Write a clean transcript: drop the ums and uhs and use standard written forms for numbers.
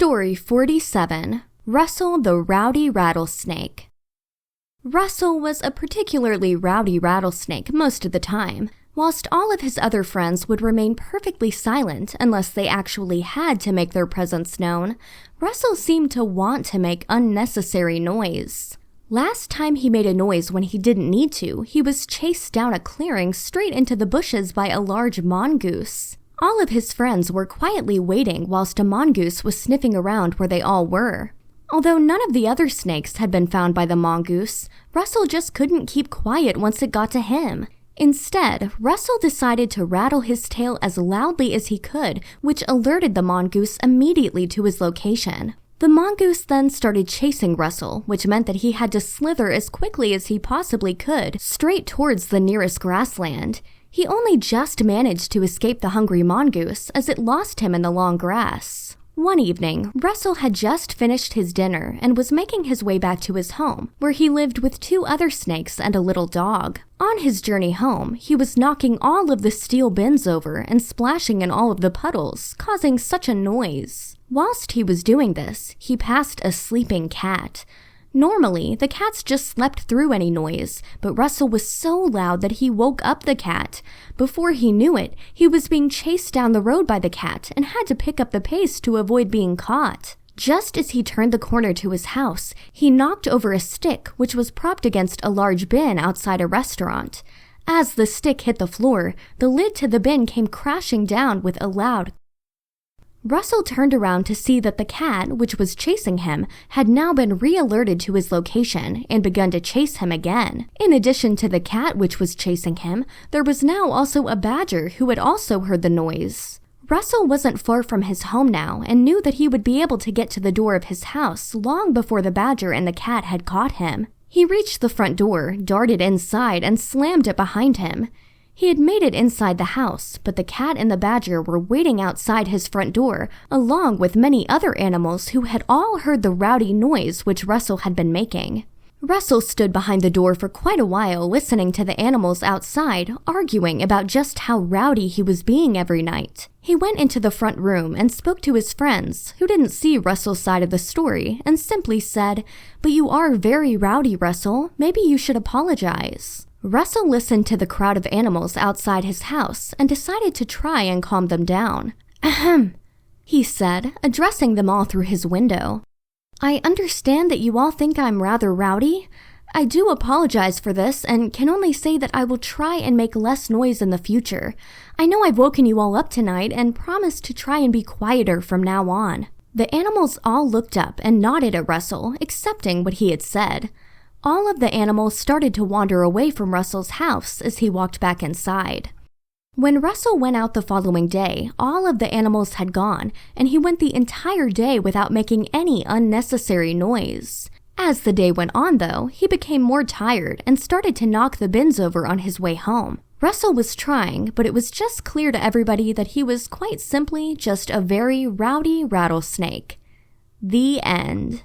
Story 47, Russell the Rowdy Rattlesnake. Russell was a particularly rowdy rattlesnake most of the time, whilst all of his other friends would remain perfectly silent unless they actually had to make their presence known. Russell seemed to want to make unnecessary noise. Last time he made a noise when he didn't need to, he was chased down a clearing straight into the bushes by a large mongoose. All of his friends were quietly waiting whilst a mongoose was sniffing around where they all were. Although none of the other snakes had been found by the mongoose, Russell just couldn't keep quiet once it got to him. Instead, Russell decided to rattle his tail as loudly as he could, which alerted the mongoose immediately to his location. The mongoose then started chasing Russell, which meant that he had to slither as quickly as he possibly could, straight towards the nearest grassland. He only just managed to escape the hungry mongoose as it lost him in the long grass. One evening, Russell had just finished his dinner and was making his way back to his home, where he lived with 2 other snakes and a little dog. On his journey home, he was knocking all of the steel bins over and splashing in all of the puddles, causing such a noise. Whilst he was doing this, he passed a sleeping cat. Normally, the cats just slept through any noise, but Russell was so loud that he woke up the cat. Before he knew it, he was being chased down the road by the cat and had to pick up the pace to avoid being caught. Just as he turned the corner to his house, he knocked over a stick which was propped against a large bin outside a restaurant. As the stick hit the floor, the lid to the bin came crashing down with a loud Russell turned around to see that the cat, which was chasing him, had now been re-alerted to his location and begun to chase him again. In addition to the cat which was chasing him, there was now also a badger who had also heard the noise. Russell wasn't far from his home now and knew that he would be able to get to the door of his house long before the badger and the cat had caught him. He reached the front door, darted inside, and slammed it behind him. He had made it inside the house, but the cat and the badger were waiting outside his front door, along with many other animals who had all heard the rowdy noise which Russell had been making. Russell stood behind the door for quite a while listening to the animals outside, arguing about just how rowdy he was being every night. He went into the front room and spoke to his friends, who didn't see Russell's side of the story, and simply said, "But you are very rowdy, Russell. Maybe you should apologize." Russell listened to the crowd of animals outside his house and decided to try and calm them down. "Ahem," he said, addressing them all through his window. "I understand that you all think I'm rather rowdy. I do apologize for this and can only say that I will try and make less noise in the future. I know I've woken you all up tonight and promised to try and be quieter from now on." The animals all looked up and nodded at Russell, accepting what he had said. All of the animals started to wander away from Russell's house as he walked back inside. When Russell went out the following day, all of the animals had gone, and he went the entire day without making any unnecessary noise. As the day went on, though, he became more tired and started to knock the bins over on his way home. Russell was trying, but it was just clear to everybody that he was quite simply just a very rowdy rattlesnake. The end.